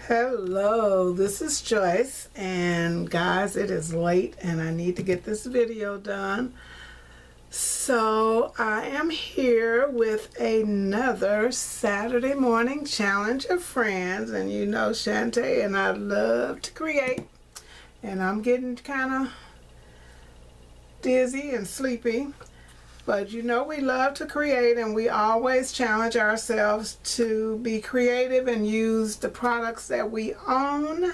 Hello, this is Joyce, and guys, it is late and I need to get this video done. So I am here with another Saturday morning challenge of friends, and you know Shantae and I love to create, and I'm getting kind of dizzy and sleepy. But you know we love to create, and we always challenge ourselves to be creative and use the products that we own.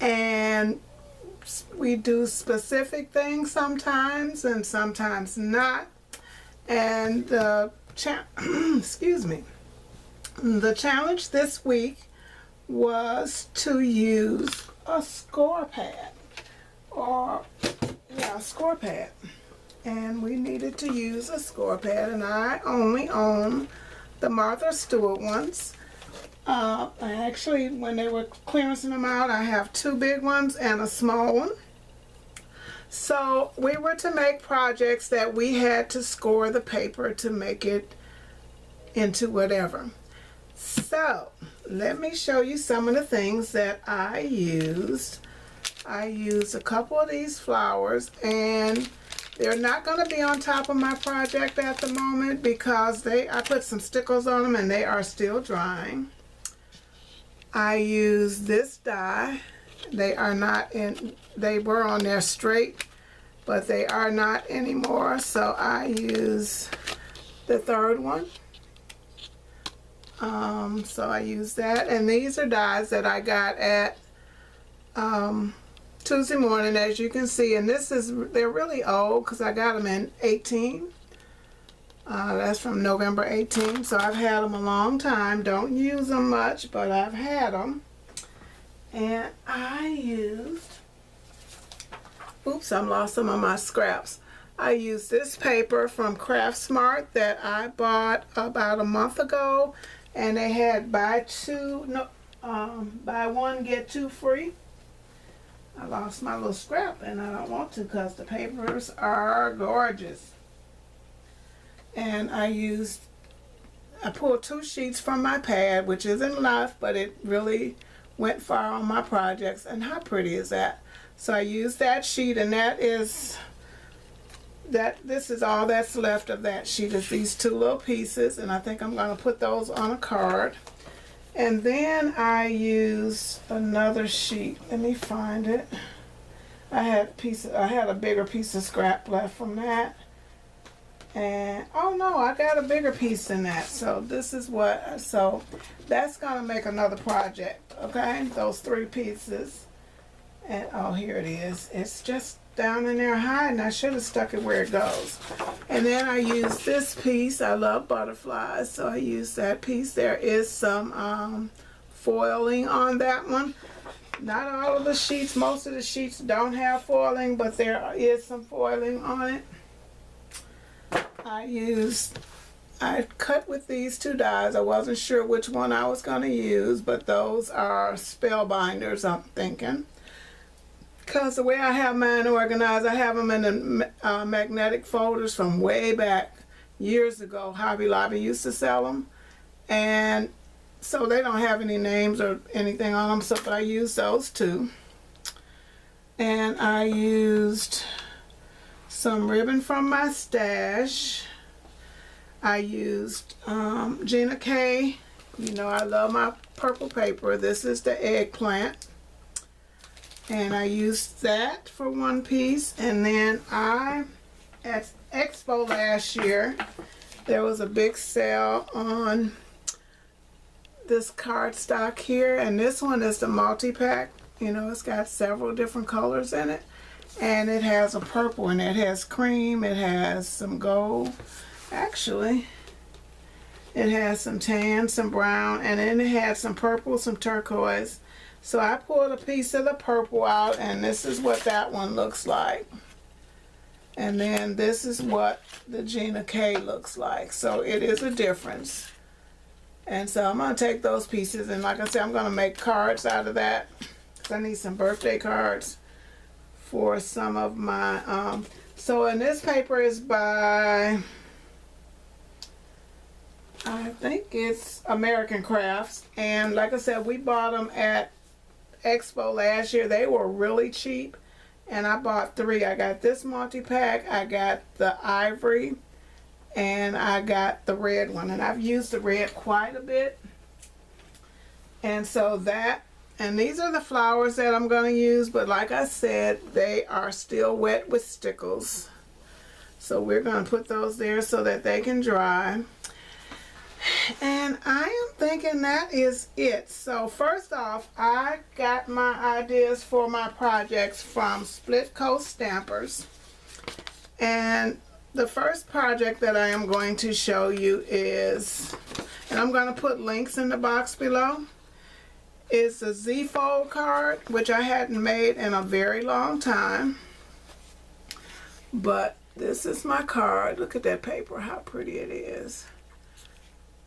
And we do specific things sometimes and sometimes not. And the excuse me. The challenge this week was to use a score pad, or a score pad. And we needed to use a score pad, and I only own the Martha Stewart ones. I actually, when they were clearancing them out, I have two big ones and a small one. So we were to make projects that we had to score the paper to make it into whatever. So let me show you some of the things that I used. I used a couple of these flowers, and they're not going to be on top of my project at the moment because I put some stickers on them and they are still drying. I used this die. They are not in, they were on there straight, but they are not anymore. So I use the third one. So I use that, and these are dies that I got at Tuesday morning, as you can see, and they're really old because I got them in 18. That's from November 18, so I've had them a long time. Don't use them much, but I've had them. And I used, oops, I lost some of my scraps. I used this paper from Craft Smart that I bought about a month ago, and they had buy one get two free. I lost my little scrap, and I don't want to because the papers are gorgeous. And I pulled two sheets from my pad, which isn't enough, but it really went far on my projects. And how pretty is that? So I used that sheet, and this is all that's left of that sheet, is these two little pieces, and I think I'm going to put those on a card. And then I used another sheet. Let me find it. I had a bigger piece of scrap left from that. And oh no, I got a bigger piece than that. So that's gonna make another project. Okay, those three pieces. And oh, here it is. It's just down in there hiding. I should have stuck it where it goes. And then I used this piece. I love butterflies, so I used that piece. There is some foiling on that one. Not all of the sheets, most of the sheets don't have foiling, but there is some foiling on it. I cut with these two dies. I wasn't sure which one I was going to use, but those are spellbinders, I'm thinking. Because the way I have mine organized, I have them in the magnetic folders from way back years ago. Hobby Lobby used to sell them, and so they don't have any names or anything on them, so but I used those too. And I used some ribbon from my stash. I used Gina K. You know I love my purple paper. This is the eggplant. And I used that for one piece. And then at Expo last year, there was a big sale on this cardstock here. And this one is the multi-pack. You know, it's got several different colors in it. And it has a purple in it. It has cream. It has some gold. Actually, it has some tan, some brown. And then it has some purple, some turquoise. So I pulled a piece of the purple out, and this is what that one looks like. And then this is what the Gina K looks like. So it is a difference. And so I'm going to take those pieces, and like I said, I'm going to make cards out of that. Because I need some birthday cards for some of my, so and this paper is by I think it's American Crafts, and like I said, we bought them at Expo last year. They were really cheap, and I bought 3. I got this multi-pack, I got the ivory, and I got the red one, and I've used the red quite a bit. And so that, and these are the flowers that I'm going to use, but like I said, they are still wet with stickles. So we're going to put those there so that they can dry. And I am thinking that is it. So first off, I got my ideas for my projects from Split Coast Stampers. And the first project that I am going to show you is, and I'm going to put links in the box below, is a Z-fold card, which I hadn't made in a very long time. But this is my card. Look at that paper, how pretty it is.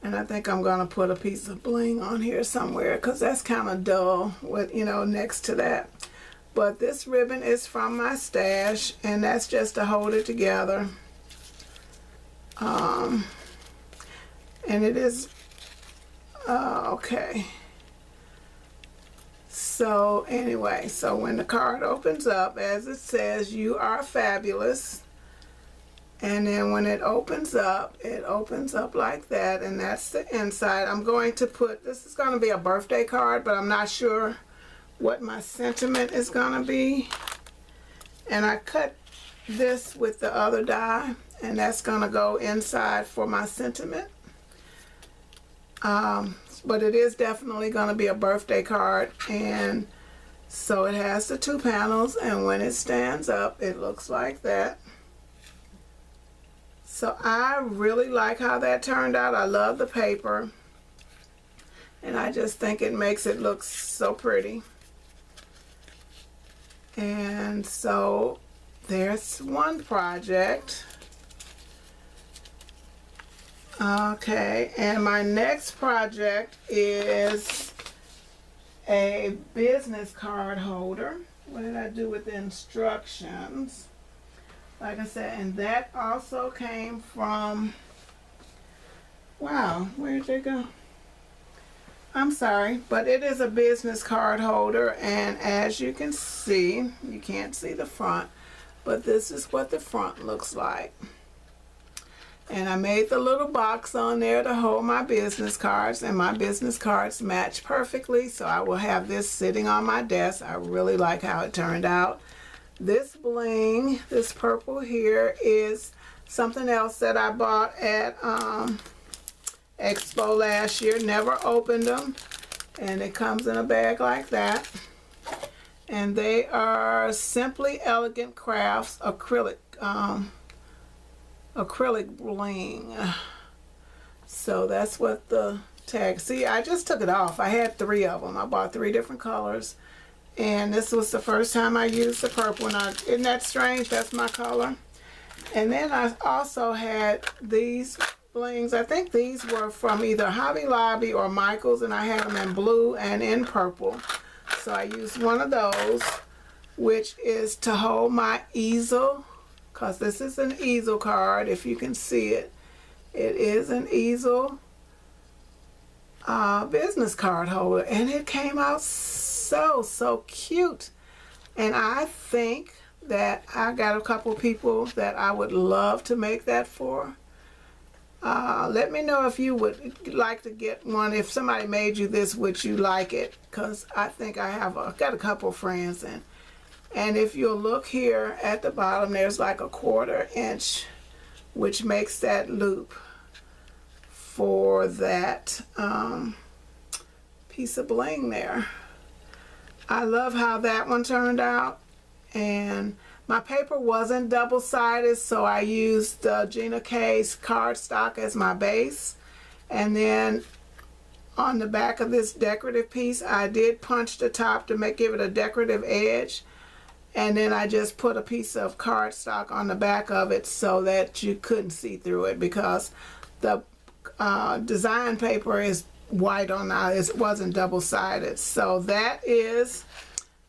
And I think I'm going to put a piece of bling on here somewhere because that's kind of dull with, you know, next to that. But this ribbon is from my stash, and that's just to hold it together. And it is, okay. So anyway, so when the card opens up, as it says, "You are fabulous." And then when it opens up like that, and that's the inside. I'm going to put, this is going to be a birthday card, but I'm not sure what my sentiment is going to be. And I cut this with the other die, and that's going to go inside for my sentiment. But it is definitely going to be a birthday card, and so it has the 2 panels, and when it stands up, it looks like that. So I really like how that turned out. I love the paper, and I just think it makes it look so pretty. And so there's one project. Okay, and my next project is a business card holder. What did I do with the instructions? Like I said, and that also came from, wow, where did it go? I'm sorry, but it is a business card holder, and as you can see, you can't see the front, but this is what the front looks like. And I made the little box on there to hold my business cards, and my business cards match perfectly, so I will have this sitting on my desk. I really like how it turned out. This bling, this purple here, is something else that I bought at Expo last year. Never opened them, and it comes in a bag like that. And they are Simply Elegant Crafts acrylic bling. So that's what the tag. See, I just took it off. I had 3 of them. I bought 3 different colors. And this was the first time I used the purple. And isn't that strange? That's my color. And then I also had these blings. I think these were from either Hobby Lobby or Michael's, and I had them in blue and in purple. So I used one of those, which is to hold my easel, because this is an easel card, if you can see it. It is an easel business card holder, and it came out so cute. And I think that I got a couple people that I would love to make that for. Let me know if you would like to get one. If somebody made you this, would you like it? Because I think I've got a couple friends, and if you'll look here at the bottom, there's like a 1/4 inch, which makes that loop for that piece of bling there. I love how that one turned out, and my paper wasn't double-sided, so I used the Gina K's cardstock as my base, and then on the back of this decorative piece I did punch the top to give it a decorative edge, and then I just put a piece of cardstock on the back of it so that you couldn't see through it, because the design paper is white on it wasn't double-sided. So that is,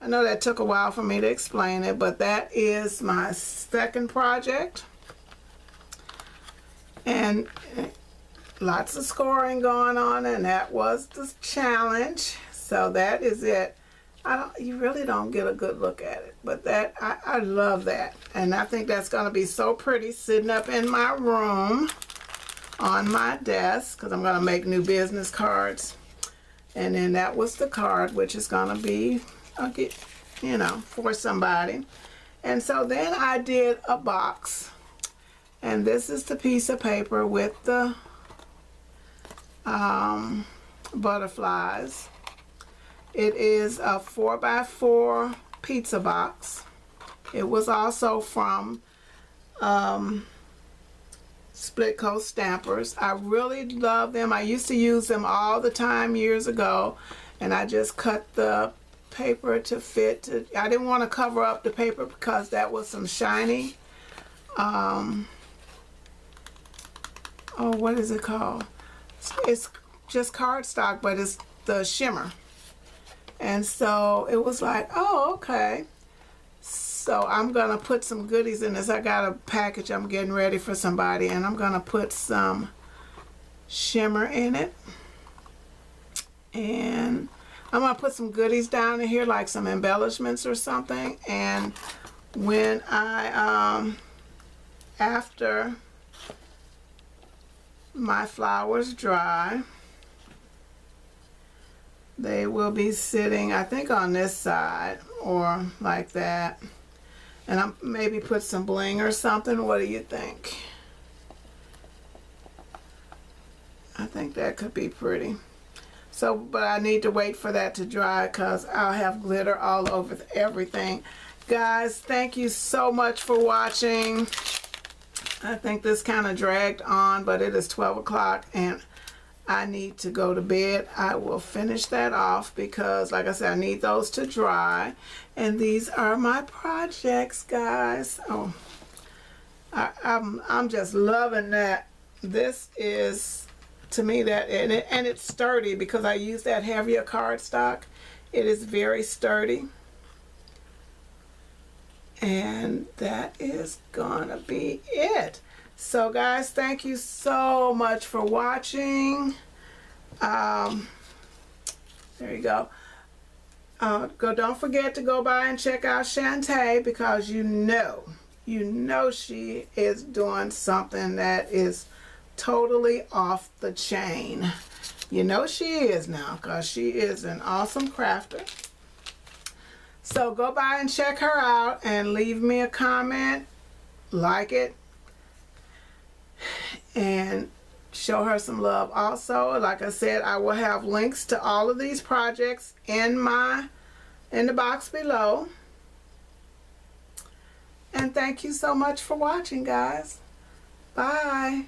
I know that took a while for me to explain it, but that is my second project. And lots of scoring going on, and that was the challenge. So that is it. You really don't get a good look at it, but that I love that, and I think that's going to be so pretty sitting up in my room on my desk, because I'm going to make new business cards. And then that was the card, which is going to be, you know, for somebody. And so then I did a box, and this is the piece of paper with the butterflies. It is a 4x4 pizza box. It was also from Split Coast Stampers. I really love them. I used to use them all the time years ago, and I just cut the paper to fit. I didn't want to cover up the paper because that was some shiny, oh, what is it called? It's just cardstock, but it's the shimmer. And so it was like, oh, okay. So I'm going to put some goodies in this. I got a package I'm getting ready for somebody, and I'm going to put some shimmer in it. And I'm going to put some goodies down in here, like some embellishments or something. And when I, after my flowers dry, they will be sitting, I think, on this side or like that. And I'll maybe put some bling or something. What do you think? I think that could be pretty. So, but I need to wait for that to dry because I'll have glitter all over everything. Guys, thank you so much for watching. I think this kind of dragged on, but it is 12 o'clock and I need to go to bed. I will finish that off because, like I said, I need those to dry. And these are my projects, guys. Oh, I'm just loving that. This is, to me, that, and it's sturdy because I use that heavier cardstock. It is very sturdy. And that is gonna be it. So guys, thank you so much for watching. There you go. Don't forget to go by and check out Shantae, because you know she is doing something that is totally off the chain. You know she is now, because she is an awesome crafter. So go by and check her out and leave me a comment, like it, and show her some love. Also, like I said, I will have links to all of these projects in the box below. And thank you so much for watching, guys. Bye.